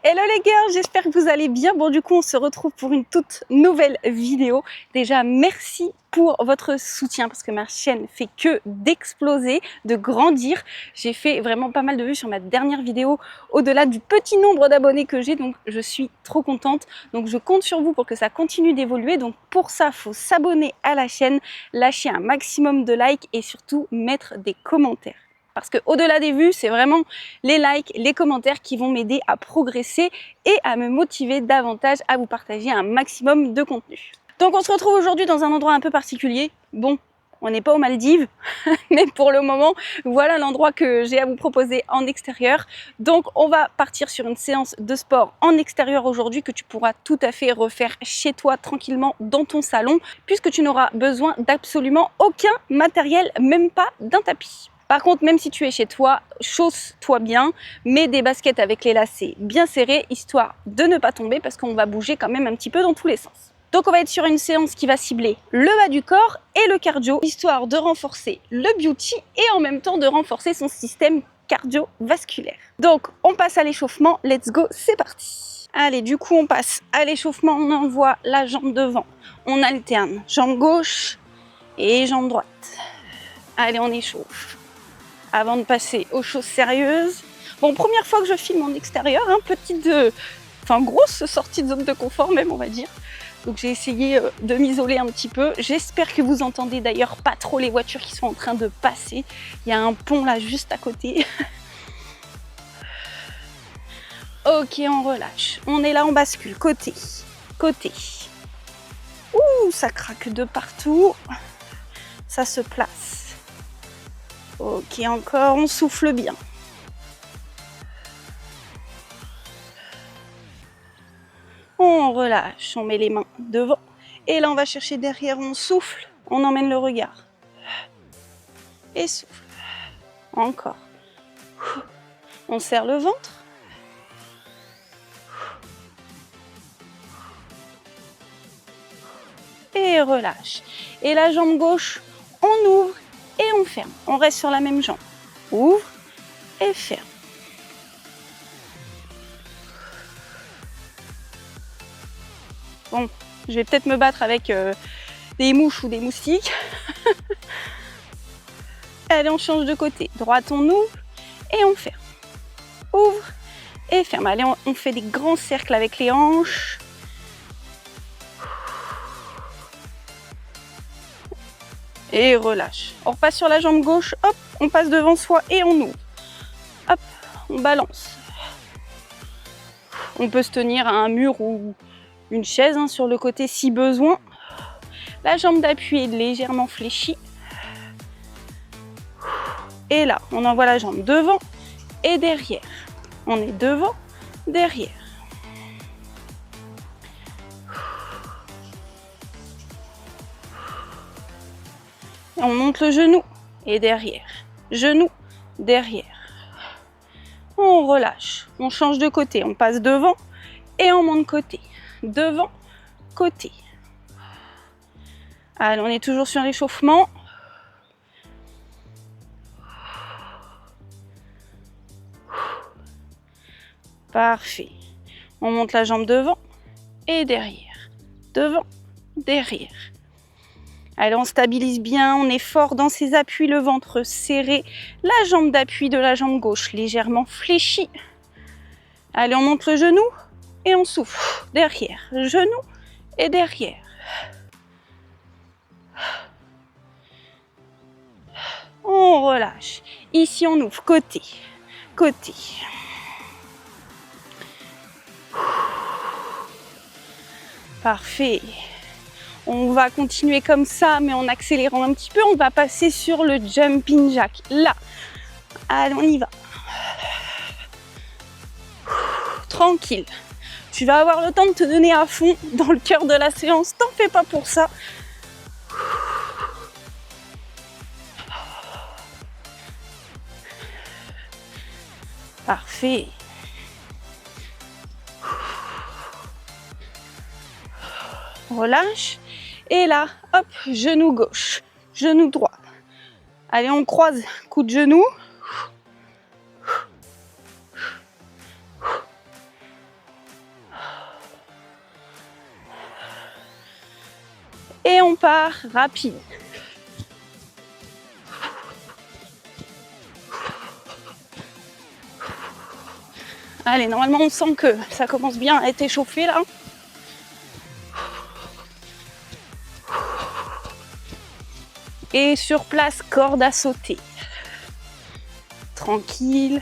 Hello les girls, j'espère que vous allez bien. Bon, du coup, on se retrouve pour une toute nouvelle vidéo. Déjà, merci pour votre soutien parce que ma chaîne fait que d'exploser, de grandir. J'ai fait vraiment pas mal de vues sur ma dernière vidéo au-delà du petit nombre d'abonnés que j'ai, donc je suis trop contente. Donc je compte sur vous pour que ça continue d'évoluer. Donc pour ça, il faut s'abonner à la chaîne, lâcher un maximum de likes et surtout mettre des commentaires. Parce qu'au-delà des vues, c'est vraiment les likes, les commentaires qui vont m'aider à progresser et à me motiver davantage à vous partager un maximum de contenu. Donc on se retrouve aujourd'hui dans un endroit un peu particulier. Bon, on n'est pas aux Maldives, mais pour le moment, voilà l'endroit que j'ai à vous proposer en extérieur. Donc on va partir sur une séance de sport en extérieur aujourd'hui que tu pourras tout à fait refaire chez toi tranquillement dans ton salon, puisque tu n'auras besoin d'absolument aucun matériel, même pas d'un tapis. Par contre, même si tu es chez toi, chausse-toi bien, mets des baskets avec les lacets bien serrés, histoire de ne pas tomber parce qu'on va bouger quand même un petit peu dans tous les sens. Donc on va être sur une séance qui va cibler le bas du corps et le cardio, histoire de renforcer le beauty et en même temps de renforcer son système cardiovasculaire. Donc on passe à l'échauffement, let's go, c'est parti. Allez, du coup on passe à l'échauffement, on envoie la jambe devant, on alterne jambe gauche et jambe droite. Allez, on échauffe. Avant de passer aux choses sérieuses. Bon, première fois que je filme en extérieur, hein, grosse sortie de zone de confort même, on va dire. Donc j'ai essayé de m'isoler un petit peu. J'espère que vous entendez d'ailleurs pas trop les voitures qui sont en train de passer. Il y a un pont là juste à côté. Ok, on relâche. On est là, on bascule. Côté, côté. Ouh, ça craque de partout. Ça se place. Ok, encore, on souffle bien. On relâche, on met les mains devant. Et là, on va chercher derrière, on souffle, on emmène le regard. Et souffle. Encore. On serre le ventre. Et relâche. Et la jambe gauche, on ouvre et on ferme. On reste sur la même jambe. Ouvre et ferme. Bon, je vais peut-être me battre avec des mouches ou des moustiques. Allez, on change de côté. Droite, on ouvre et on ferme. Ouvre et ferme. Allez, on fait des grands cercles avec les hanches. Et relâche. On repasse sur la jambe gauche. Hop, on passe devant soi et on ouvre. Hop, on balance. On peut se tenir à un mur ou une chaise hein, sur le côté si besoin. La jambe d'appui est légèrement fléchie. Et là, on envoie la jambe devant et derrière. On est devant, derrière. Et on monte le genou et derrière. Genou, derrière. On relâche. On change de côté. On passe devant et on monte côté. Devant, côté. Allez, on est toujours sur l'échauffement. Parfait. On monte la jambe devant et derrière. Devant, derrière. Allez, on stabilise bien, on est fort dans ses appuis, le ventre serré, la jambe d'appui de la jambe gauche légèrement fléchie. Allez, on monte le genou et on souffle. Derrière, genou et derrière. On relâche. Ici, on ouvre côté, côté. Parfait. On va continuer comme ça, mais en accélérant un petit peu. On va passer sur le jumping jack. Là. Allez, on y va. Tranquille. Tu vas avoir le temps de te donner à fond dans le cœur de la séance. T'en fais pas pour ça. Parfait. Relâche. Et là, hop, genou gauche, genou droit. Allez, on croise, coup de genou. Et on part rapide. Allez, normalement on sent que ça commence bien à être échauffé là. Et sur place, corde à sauter. Tranquille.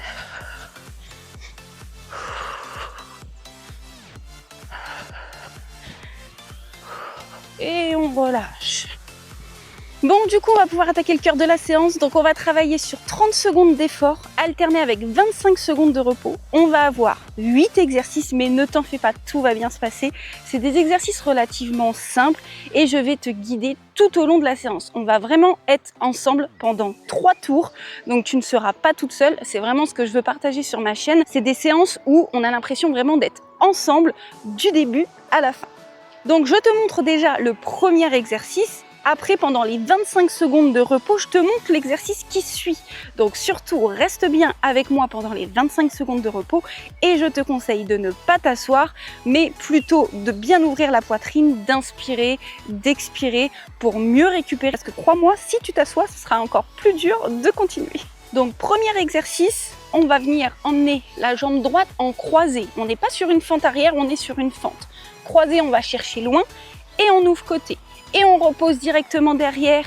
Et on relâche. Bon, du coup, on va pouvoir attaquer le cœur de la séance. Donc, on va travailler sur 30 secondes d'effort, alterné avec 25 secondes de repos. On va avoir 8 exercices, mais ne t'en fais pas, tout va bien se passer. C'est des exercices relativement simples et je vais te guider tout au long de la séance. On va vraiment être ensemble pendant 3 tours, donc tu ne seras pas toute seule. C'est vraiment ce que je veux partager sur ma chaîne. C'est des séances où on a l'impression vraiment d'être ensemble du début à la fin. Donc, je te montre déjà le premier exercice. Après, pendant les 25 secondes de repos, je te montre l'exercice qui suit. Donc surtout, reste bien avec moi pendant les 25 secondes de repos et je te conseille de ne pas t'asseoir, mais plutôt de bien ouvrir la poitrine, d'inspirer, d'expirer pour mieux récupérer. Parce que crois-moi, si tu t'assois, ce sera encore plus dur de continuer. Donc premier exercice, on va venir emmener la jambe droite en croisée. On n'est pas sur une fente arrière, on est sur une fente. Croisée, on va chercher loin et on ouvre côté. Et on repose directement derrière,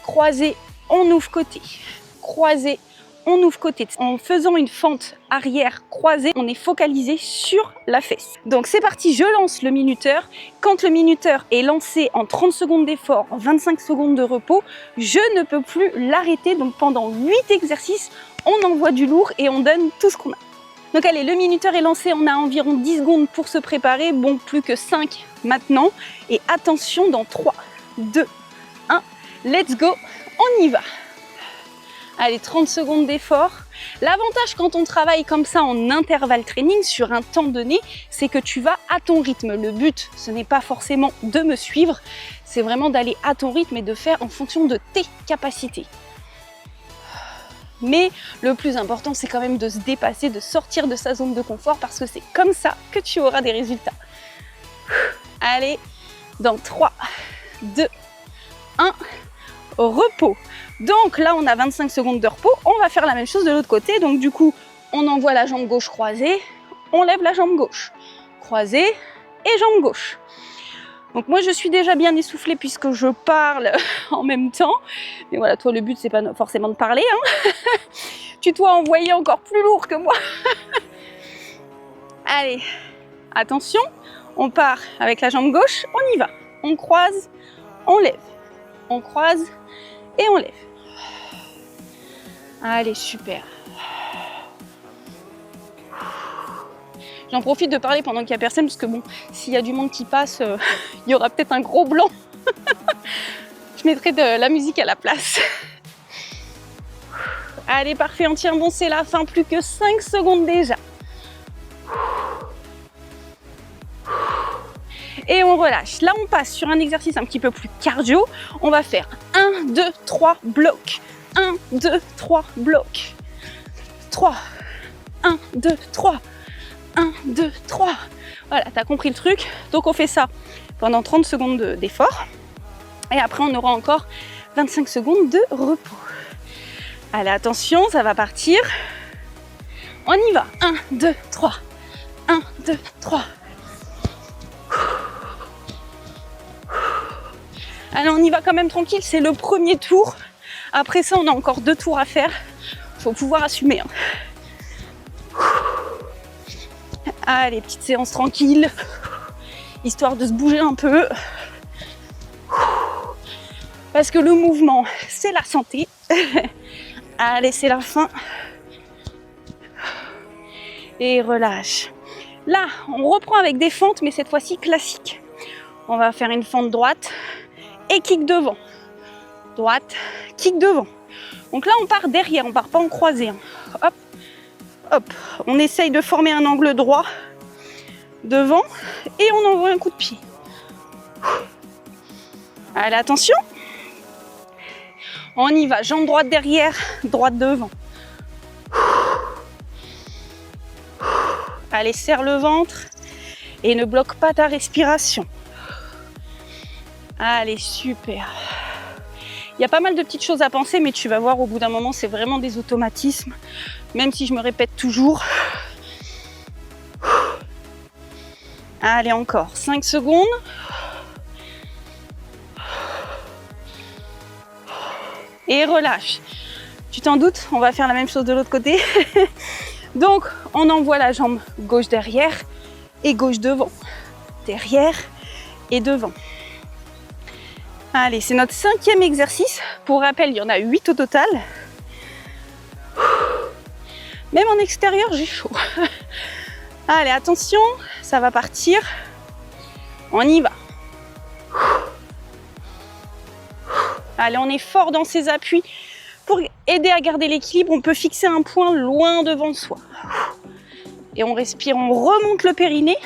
croisé, on ouvre côté, croisé, on ouvre côté. En faisant une fente arrière croisée, on est focalisé sur la fesse. Donc c'est parti, je lance le minuteur. Quand le minuteur est lancé en 30 secondes d'effort, en 25 secondes de repos, je ne peux plus l'arrêter. Donc pendant 8 exercices, on envoie du lourd et on donne tout ce qu'on a. Donc allez, le minuteur est lancé, on a environ 10 secondes pour se préparer. Bon, plus que 5 maintenant. Et attention, dans 3, 2, 1, let's go, on y va. Allez, 30 secondes d'effort. L'avantage quand on travaille comme ça en intervalle training sur un temps donné, c'est que tu vas à ton rythme. Le but, ce n'est pas forcément de me suivre, c'est vraiment d'aller à ton rythme et de faire en fonction de tes capacités. Mais le plus important, c'est quand même de se dépasser, de sortir de sa zone de confort parce que c'est comme ça que tu auras des résultats. Allez, dans 3, 2, 1, repos. Donc là, on a 25 secondes de repos. On va faire la même chose de l'autre côté. Donc du coup, on envoie la jambe gauche croisée, on lève la jambe gauche, croisée et jambe gauche. Donc moi, je suis déjà bien essoufflée puisque je parle en même temps. Mais voilà, toi, le but, c'est pas forcément de parler, hein. Tu dois envoyer encore plus lourd que moi. Allez, attention, on part avec la jambe gauche, on y va. On croise, on lève. On croise et on lève. Allez, super. J'en profite de parler pendant qu'il n'y a personne, parce que bon, s'il y a du monde qui passe, il y aura peut-être un gros blanc. Je mettrai de la musique à la place. Allez, parfait, on tient bon, c'est la fin, plus que 5 secondes déjà. Et on relâche. Là, on passe sur un exercice un petit peu plus cardio. On va faire 1, 2, 3, bloc. 1, 2, 3, bloc. 3, 1, 2, 3. 1, 2, 3. Voilà, tu as compris le truc. Donc on fait ça pendant 30 secondes d'effort. Et après, on aura encore 25 secondes de repos. Allez, attention, ça va partir. On y va. 1, 2, 3. 1, 2, 3. Allez, on y va quand même tranquille. C'est le premier tour. Après ça, on a encore 2 tours à faire. Il faut pouvoir assumer, hein. Allez, petite séance tranquille, histoire de se bouger un peu. Parce que le mouvement, c'est la santé. Allez, c'est la fin. Et relâche. Là, on reprend avec des fentes, mais cette fois-ci classique. On va faire une fente droite et kick devant. Droite, kick devant. Donc là, on part derrière, on part pas en croisée, hein. Hop. Hop, on essaye de former un angle droit devant et on envoie un coup de pied. Allez, attention. On y va, jambe droite derrière, droite devant. Allez, serre le ventre et ne bloque pas ta respiration. Allez, super. Il y a pas mal de petites choses à penser, mais tu vas voir, au bout d'un moment, c'est vraiment des automatismes. Même si je me répète toujours. Allez, encore 5 secondes. Et relâche. Tu t'en doutes, on va faire la même chose de l'autre côté. Donc, on envoie la jambe gauche derrière et gauche devant. Derrière et devant. Allez, c'est notre 5e exercice. Pour rappel, il y en a 8 au total. Même en extérieur, j'ai chaud. Allez, attention, ça va partir. On y va. Allez, on est fort dans ses appuis. Pour aider à garder l'équilibre, on peut fixer un point loin devant soi. Et on respire, on remonte le périnée.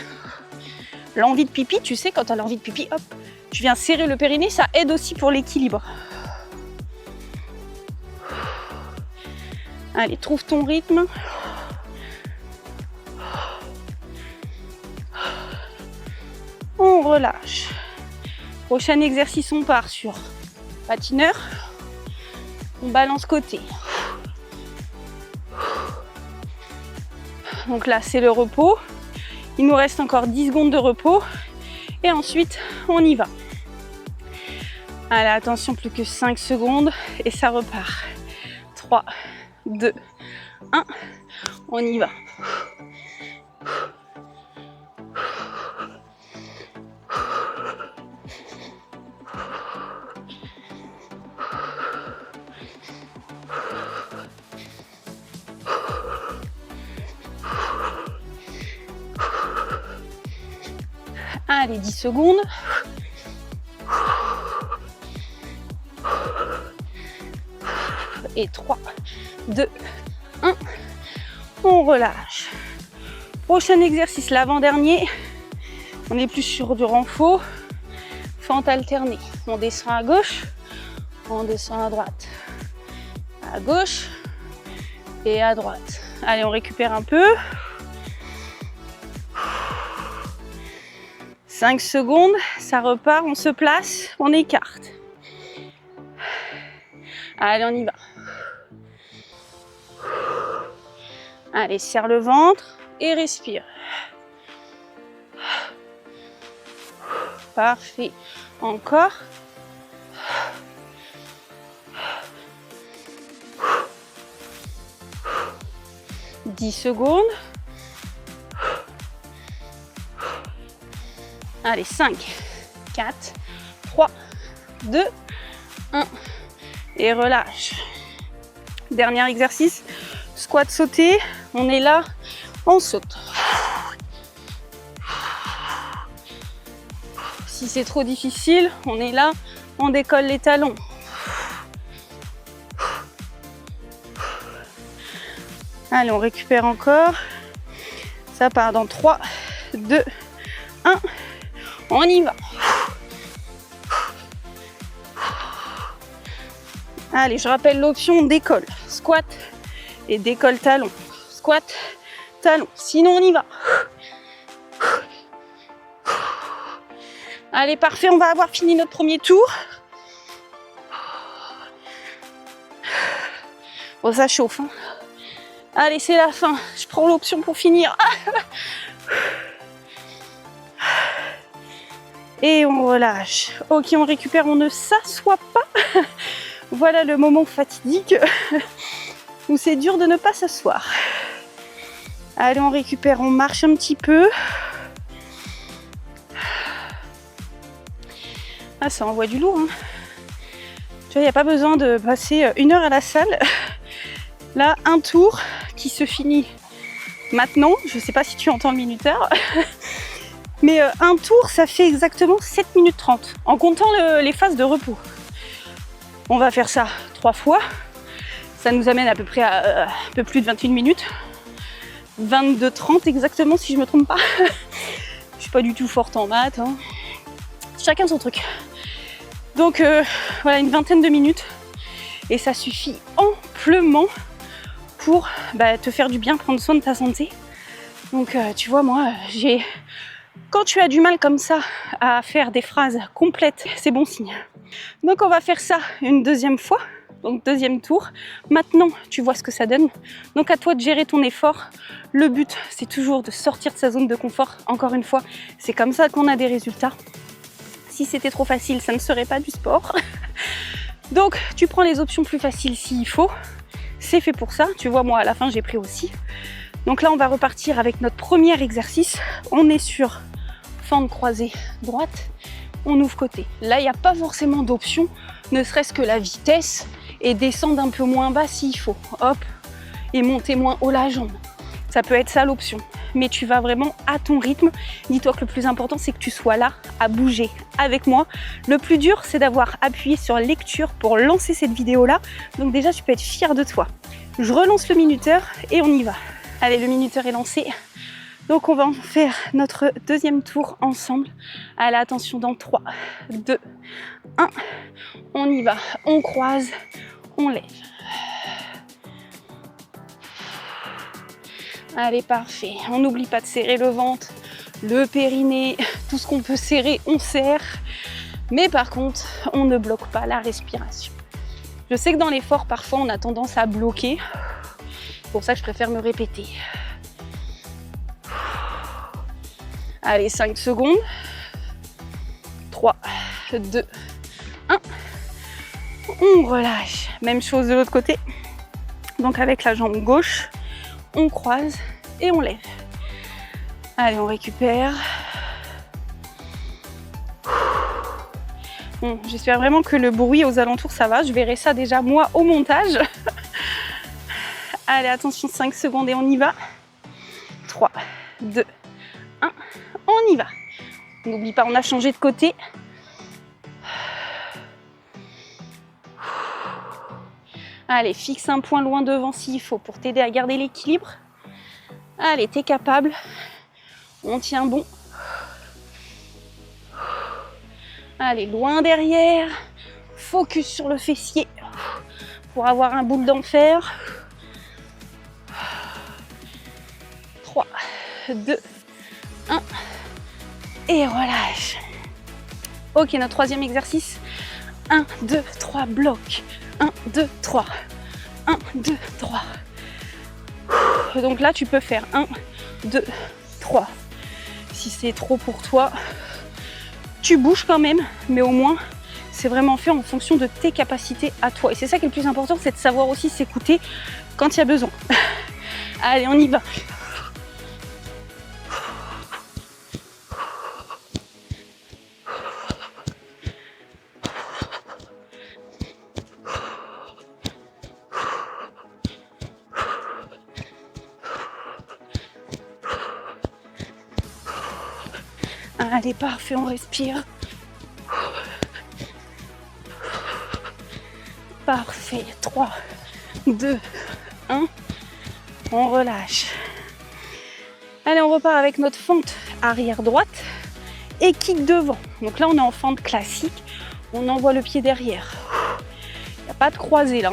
L'envie de pipi, tu sais, quand tu as l'envie de pipi, hop, tu viens serrer le périnée, ça aide aussi pour l'équilibre. Allez, trouve ton rythme. On relâche. Prochain exercice, on part sur patineur. On balance côté. Donc là, c'est le repos. Il nous reste encore 10 secondes de repos. Et ensuite, on y va. Allez, attention, plus que 5 secondes. Et ça repart. 3, 2, 1. On y va. Allez, 10 secondes. Et 3, 2, 1. On relâche. Prochain exercice, l'avant-dernier. On est plus sur du renfort. Fente alternée. On descend à gauche, on descend à droite. À gauche et à droite. Allez, on récupère un peu. 5 secondes, ça repart, on se place, on écarte. Allez, on y va. Allez, serre le ventre et respire. Parfait. Encore. « 10 secondes. Allez, 5, 4, 3, 2, 1. Et relâche. Dernier exercice, squat sauté. On est là, on saute. Si c'est trop difficile, on est là, on décolle les talons. Allez, on récupère encore. Ça part dans 3, 2, 1. On y va. Allez, je rappelle l'option décolle. Squat et décolle talon. Squat, talon. Sinon, on y va. Allez, parfait. On va avoir fini notre premier tour. Bon, ça chauffe, hein. Allez, c'est la fin. Je prends l'option pour finir. Et on relâche. Ok, on récupère, on ne s'assoit pas. Voilà le moment fatidique où c'est dur de ne pas s'asseoir. Allez, on récupère, on marche un petit peu. Ah, ça envoie du lourd, hein. Tu vois, il n'y a pas besoin de passer 1 heure à la salle. Là, un tour qui se finit maintenant. Je ne sais pas si tu entends le minuteur. Mais un tour, ça fait exactement 7 minutes 30 en comptant les phases de repos. On va faire ça 3 fois. Ça nous amène à peu près à un peu plus de 21 minutes. 22-30 exactement, si je ne me trompe pas. Je ne suis pas du tout forte en maths, hein. Chacun son truc. Donc voilà, une vingtaine de minutes. Et ça suffit amplement pour te faire du bien, prendre soin de ta santé. Donc tu vois, moi, j'ai Quand tu as du mal comme ça à faire des phrases complètes, c'est bon signe. Donc on va faire ça une deuxième fois, donc deuxième tour. Maintenant, tu vois ce que ça donne. Donc à toi de gérer ton effort. Le but, c'est toujours de sortir de sa zone de confort. Encore une fois, c'est comme ça qu'on a des résultats. Si c'était trop facile, ça ne serait pas du sport. Donc tu prends les options plus faciles s'il faut. C'est fait pour ça. Tu vois, moi à la fin, j'ai pris aussi. Donc là, on va repartir avec notre premier exercice. On est sur fente croisée droite. On ouvre côté. Là, il n'y a pas forcément d'option, ne serait-ce que la vitesse et descendre un peu moins bas s'il faut. Hop, et monter moins haut la jambe. Ça peut être ça l'option. Mais tu vas vraiment à ton rythme. Dis-toi que le plus important, c'est que tu sois là à bouger avec moi. Le plus dur, c'est d'avoir appuyé sur lecture pour lancer cette vidéo-là. Donc déjà, tu peux être fier de toi. Je relance le minuteur et on y va. Allez, le minuteur est lancé. Donc on va en faire notre deuxième tour ensemble. Allez, attention, dans 3, 2, 1. On y va, on croise, on lève. Allez, parfait. On n'oublie pas de serrer le ventre, le périnée, tout ce qu'on peut serrer, on serre. Mais par contre, on ne bloque pas la respiration. Je sais que dans l'effort, parfois, on a tendance à bloquer. C'est pour ça que je préfère me répéter. Allez, 5 secondes. 3, 2, 1. On relâche. Même chose de l'autre côté. Donc avec la jambe gauche, on croise et on lève. Allez, on récupère. Bon, j'espère vraiment que le bruit aux alentours, ça va. Je verrai ça déjà moi au montage. Allez, attention, 5 secondes et on y va. 3, 2, 1. On y va. N'oublie pas, on a changé de côté. Allez, fixe un point loin devant s'il faut pour t'aider à garder l'équilibre. Allez, t'es capable. On tient bon. Allez, loin derrière. Focus sur le fessier pour avoir un boule d'enfer. 3, 2, 1. Et relâche. Ok, notre troisième exercice. 1, 2, 3, bloc. 1, 2, 3. 1, 2, 3. Donc là, tu peux faire 1, 2, 3. Si c'est trop pour toi, tu bouges quand même, mais au moins, c'est vraiment fait en fonction de tes capacités à toi. Et c'est ça qui est le plus important, c'est de savoir aussi s'écouter quand il y a besoin. Allez, on y va. Allez, parfait, on respire. Parfait, 3, 2, 1. On relâche. Allez, on repart avec notre fente arrière droite et kick devant. Donc là, on est en fente classique. On envoie le pied derrière. Il n'y a pas de croisée là.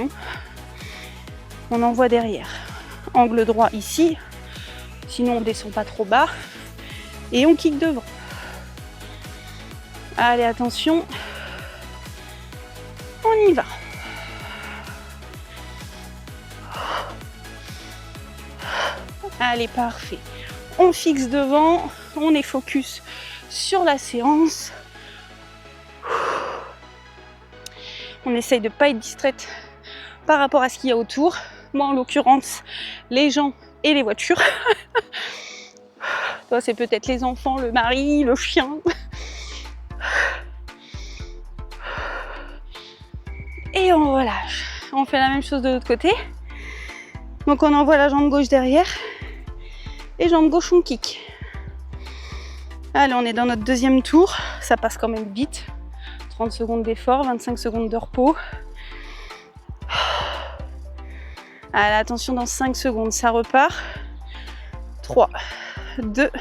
On envoie derrière. Angle droit ici. Sinon, on ne descend pas trop bas. Et on kick devant. Allez, attention. On y va. Allez, parfait. On fixe devant. On est focus sur la séance. On essaye de ne pas être distraite par rapport à ce qu'il y a autour. Moi, en l'occurrence, les gens et les voitures. Toi, c'est peut-être les enfants, le mari, le chien. Et on relâche. On fait la même chose de l'autre côté. Donc on envoie la jambe gauche derrière. Et jambe gauche, on kick. Allez, on est dans notre deuxième tour. Ça passe quand même vite. 30 secondes d'effort, 25 secondes de repos. Allez, attention, dans 5 secondes, ça repart. 3, 2,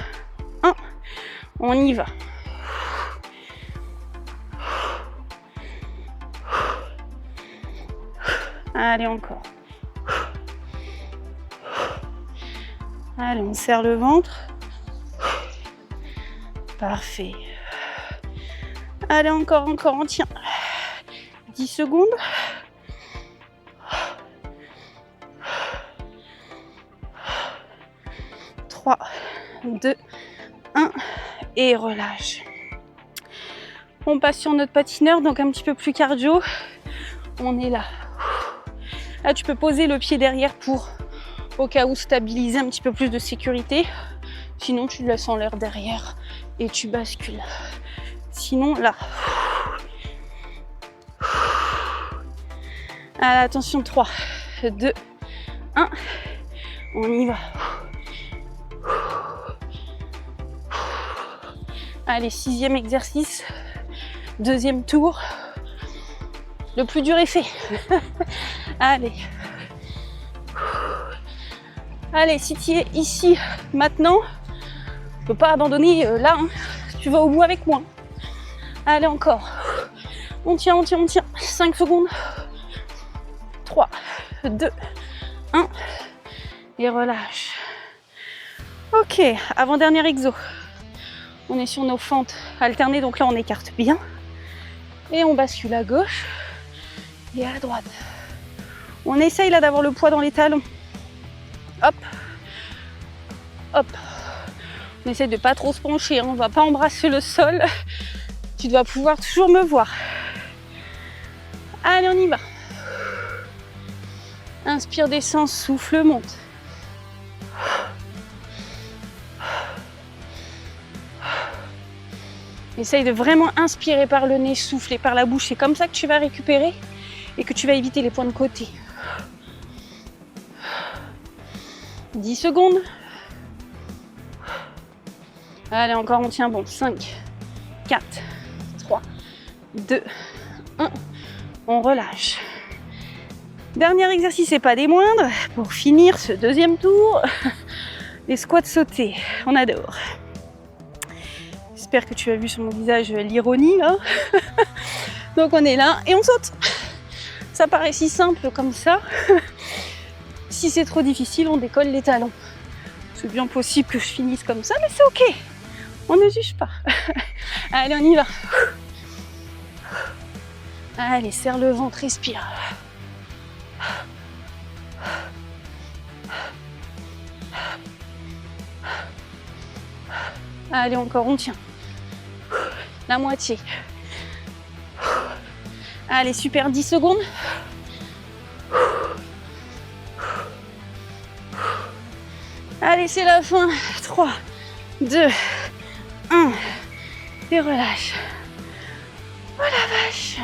1. On y va. Allez, encore. Allez, on serre le ventre. Parfait. Allez, encore, on tient. 10 secondes. 3, 2, 1 et relâche. On passe sur notre patineur, donc un petit peu plus cardio. On est là. Là, tu peux poser le pied derrière pour, au cas où, stabiliser un petit peu plus de sécurité. Sinon, tu le laisses en l'air derrière et tu bascules. Sinon, là. Allez, attention, 3, 2, 1. On y va. Allez, 6e exercice. 2e tour. Le plus dur est fait. Allez. Allez, si tu es ici, maintenant, tu ne peux pas abandonner là. Hein. Tu vas au bout avec moi. Allez, encore. On tient. 5 secondes. 3, 2, 1. Et relâche. Ok, avant-dernier exo. On est sur nos fentes alternées, donc là on écarte bien. Et on bascule à gauche et à droite. On essaye là d'avoir le poids dans les talons. Hop. Hop. On essaye de pas trop se pencher, hein. On ne va pas embrasser le sol. Tu dois pouvoir toujours me voir. Allez, on y va. Inspire, descend, souffle, monte. Essaye de vraiment inspirer par le nez, souffler par la bouche. C'est comme ça que tu vas récupérer et que tu vas éviter les points de côté. 10 secondes. Allez, encore, on tient bon. 5, 4, 3, 2, 1. On relâche. Dernier exercice et pas des moindres. Pour finir ce 2e tour, les squats sautés. On adore. J'espère que tu as vu sur mon visage l'ironie là. Donc on est là et on saute. Ça paraît si simple comme ça. Si c'est trop difficile, on décolle les talons. C'est bien possible que je finisse comme ça, mais c'est ok. On ne juge pas. Allez, on y va. Allez, serre le ventre, respire. Allez, encore, on tient. La moitié. Allez, super, 10 secondes. Allez, c'est la fin. 3, 2, 1. Et relâche. Oh la vache.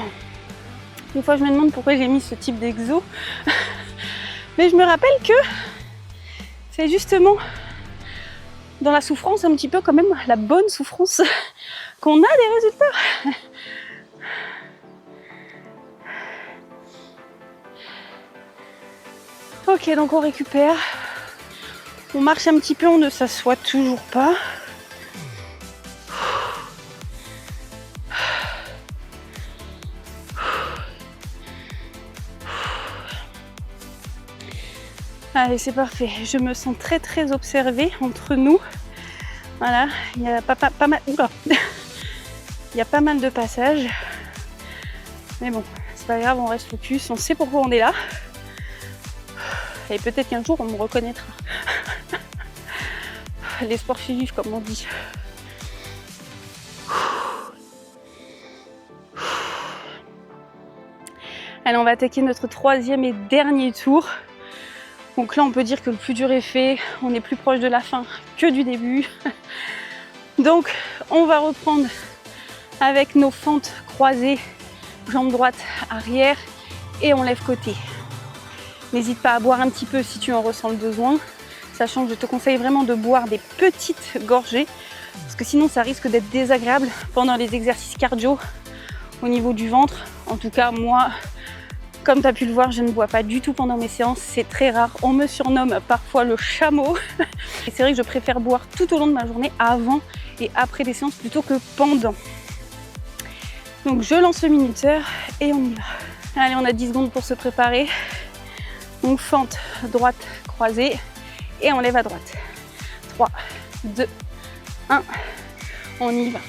Des fois, je me demande pourquoi j'ai mis ce type d'exo. Mais je me rappelle que c'est justement dans la souffrance, un petit peu quand même, la bonne souffrance, qu'on a des résultats. Ok, donc on récupère. On marche un petit peu, on ne s'assoit toujours pas. Allez, c'est parfait. Je me sens très très observée entre nous. Voilà, il y a pas mal. Oula. Il y a pas mal de passages. Mais bon, c'est pas grave, on reste focus, on sait pourquoi on est là. Et peut-être qu'un jour on me reconnaîtra. Les sportifs, comme on dit. Allez, on va attaquer notre 3e et dernier tour. Donc là, on peut dire que le plus dur est fait. On est plus proche de la fin que du début. Donc, on va reprendre avec nos fentes croisées, jambe droite, arrière, et on lève côté. N'hésite pas à boire un petit peu si tu en ressens le besoin. Sachant que je te conseille vraiment de boire des petites gorgées, parce que sinon ça risque d'être désagréable pendant les exercices cardio au niveau du ventre. En tout cas, moi, comme tu as pu le voir, je ne bois pas du tout pendant mes séances, c'est très rare. On me surnomme parfois le chameau. Et c'est vrai que je préfère boire tout au long de ma journée, avant et après les séances, plutôt que pendant. Donc je lance le minuteur et on y va. Allez, on a 10 secondes pour se préparer. Donc fente droite croisée et on lève à droite. 3, 2, 1. On y va.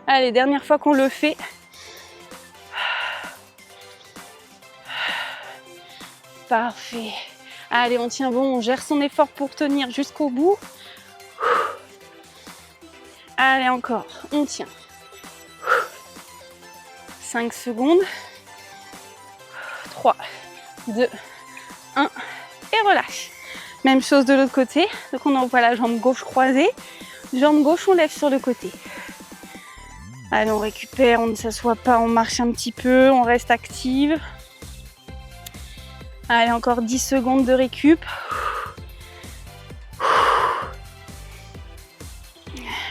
Allez, dernière fois qu'on le fait. Parfait. Allez, on tient bon, on gère son effort pour tenir jusqu'au bout. Allez, encore, on tient. 5 secondes. 3, 2, 1 et relâche. Même chose de l'autre côté. Donc on envoie la jambe gauche croisée. Jambe gauche, on lève sur le côté. Allez, on récupère, on ne s'assoit pas, on marche un petit peu, on reste active. Allez, encore 10 secondes de récup.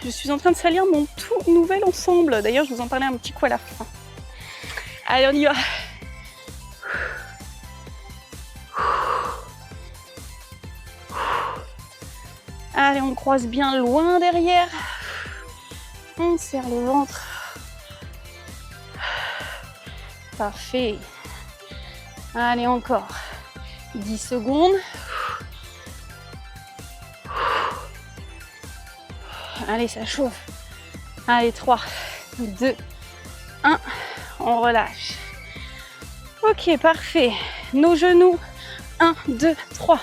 Je suis en train de salir mon tout nouvel ensemble. D'ailleurs, je vous en parlais un petit coup à la fin. Allez, on y va. Allez, on croise bien loin derrière. On serre le ventre. Parfait. Allez, encore 10 secondes. Allez, ça chauffe. Allez, 3, 2, 1. On relâche. Ok, parfait. Nos genoux. 1, 2, 3.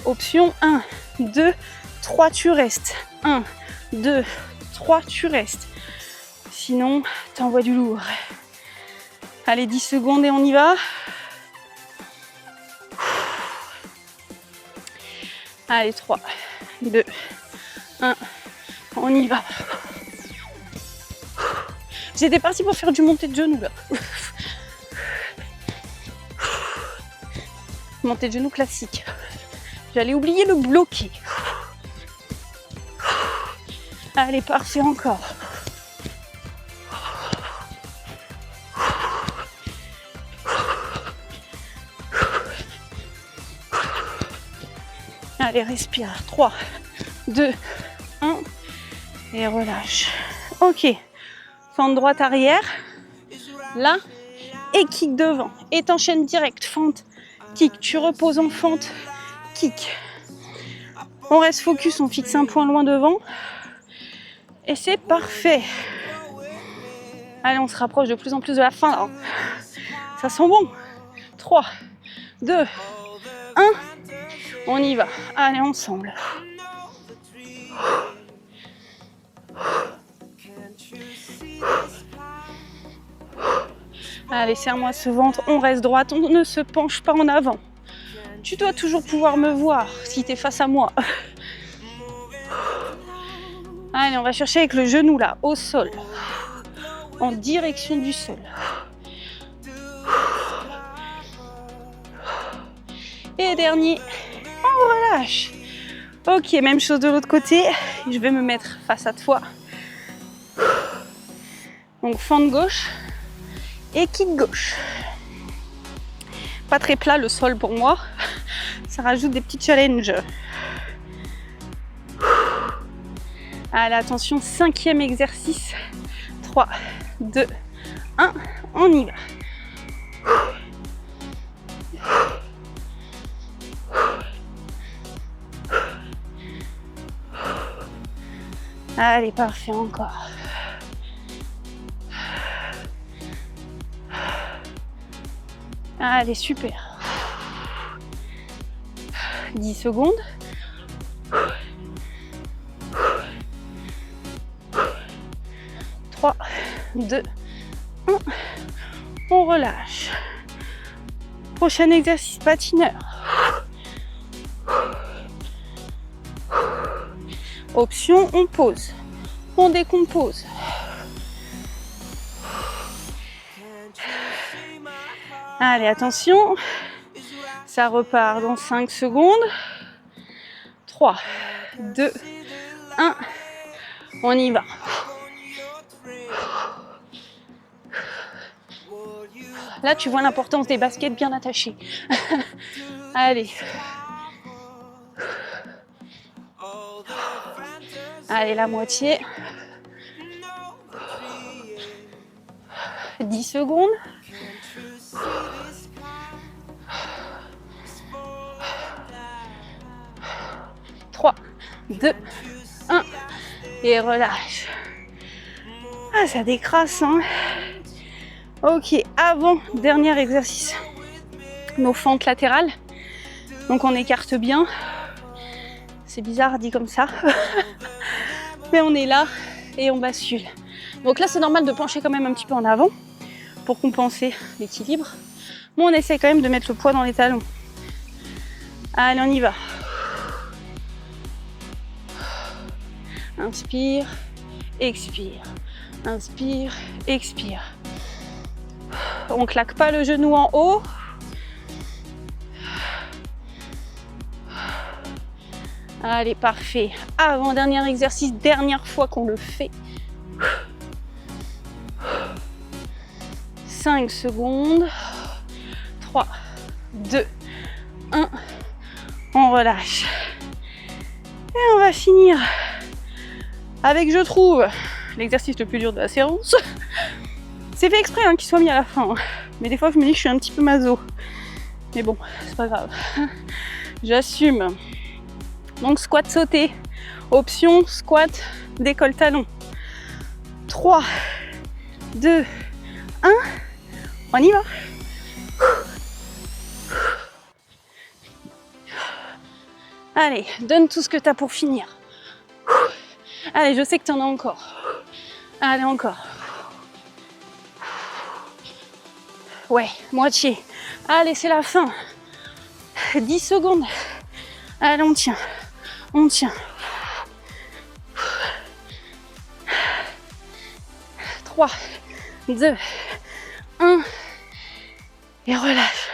Option 1, 2, 3, tu restes. 1, 2, 3, tu restes. Sinon, t'envoies du lourd. Allez, 10 secondes et on y va. Allez, 3, 2, 1. On y va. J'étais partie pour faire du montée de genoux là. Montée de genoux classique. J'allais oublier le bloquer. Allez, parfait encore. Allez, respire. 3, 2, 1. Et relâche. Ok. Fente droite arrière. Là. Et kick devant. Et t'enchaînes direct. Fente, kick. Tu reposes en fente, kick. On reste focus. On fixe un point loin devant. Et c'est parfait. Allez, on se rapproche de plus en plus de la fin. Là. Ça sent bon. 3, 2, 1. On y va. Allez, ensemble. Allez, serre-moi ce ventre. On reste droite. On ne se penche pas en avant. Tu dois toujours pouvoir me voir si tu es face à moi. Allez, on va chercher avec le genou là, au sol. En direction du sol. Et dernier, on relâche. Ok, même chose de l'autre côté. Je vais me mettre face à toi. Donc fente gauche et kick gauche. Pas très plat le sol pour moi. Ça rajoute des petits challenges. Allez, attention, 5e exercice. 3, 2, 1, on y va. Allez, parfait, encore. Allez, super. 10 secondes. 3, 2, 1. On relâche. Prochain exercice patineur. Option, on pose. On décompose. Allez, attention. Ça repart dans 5 secondes. 3, 2, 1. On y va. Là, tu vois l'importance des baskets bien attachées. Allez. Allez, la moitié. 10 secondes. 3, 2, 1. Et relâche. Ah, ça décrasse, hein. Ok, avant-dernier exercice. Nos fentes latérales. Donc on écarte bien. C'est bizarre dit comme ça. Mais on est là et on bascule. Donc là, c'est normal de pencher quand même un petit peu en avant pour compenser l'équilibre. Mais on essaie quand même de mettre le poids dans les talons. Allez, on y va. Inspire, expire. Inspire, expire. On claque pas le genou en haut. Allez, parfait. Avant-dernier exercice, dernière fois qu'on le fait. 5 secondes. 3, 2, 1. On relâche. Et on va finir avec, je trouve, l'exercice le plus dur de la séance. C'est fait exprès hein, qu'il soit mis à la fin. Mais des fois, je me dis que je suis un petit peu maso. Mais bon, c'est pas grave. J'assume. Donc, squat sauté. Option, squat, décolle talon. 3, 2, 1. On y va. Allez, donne tout ce que tu as pour finir. Allez, je sais que tu en as encore. Allez, encore. Ouais, moitié. Allez, c'est la fin. 10 secondes. Allez, on tient. On tient. 3, 2, 1. Et relâche.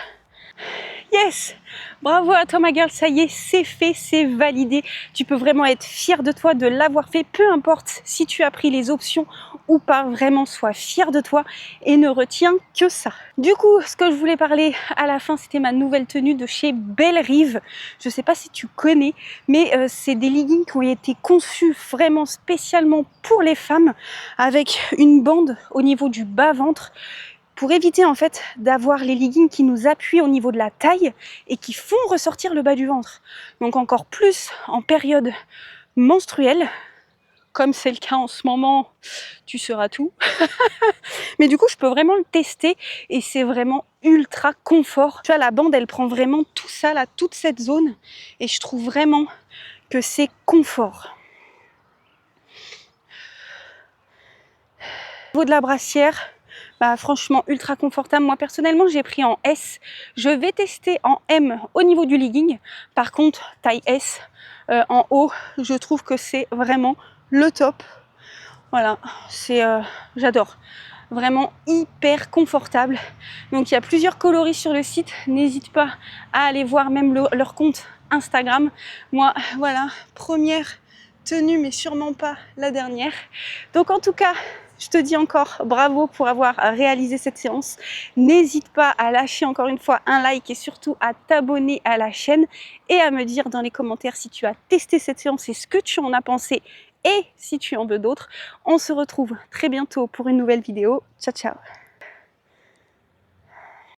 Yes! Bravo à toi ma girl, ça y est, c'est fait, c'est validé. Tu peux vraiment être fière de toi de l'avoir fait, peu importe si tu as pris les options ou pas, vraiment sois fière de toi et ne retiens que ça. Du coup, ce que je voulais parler à la fin, c'était ma nouvelle tenue de chez Belle Rive. Je sais pas si tu connais, mais c'est des leggings qui ont été conçus vraiment spécialement pour les femmes, avec une bande au niveau du bas-ventre, pour éviter en fait d'avoir les leggings qui nous appuient au niveau de la taille et qui font ressortir le bas du ventre. Donc encore plus en période menstruelle, comme c'est le cas en ce moment, tu sauras tout. Mais du coup, je peux vraiment le tester et c'est vraiment ultra confort. Tu vois, la bande, elle prend vraiment tout ça, là, toute cette zone, et je trouve vraiment que c'est confort. Au niveau de la brassière, bah, franchement ultra confortable. Moi personnellement j'ai pris en S, je vais tester en M au niveau du legging. Par contre taille S en haut, je trouve que c'est vraiment le top. Voilà, c'est j'adore, vraiment hyper confortable. Donc il y a plusieurs coloris sur le site, n'hésite pas à aller voir même leur compte Instagram. Moi voilà, première tenue mais sûrement pas la dernière. Donc en tout cas, je te dis encore bravo pour avoir réalisé cette séance. N'hésite pas à lâcher encore une fois un like et surtout à t'abonner à la chaîne et à me dire dans les commentaires si tu as testé cette séance et ce que tu en as pensé et si tu en veux d'autres. On se retrouve très bientôt pour une nouvelle vidéo. Ciao, ciao!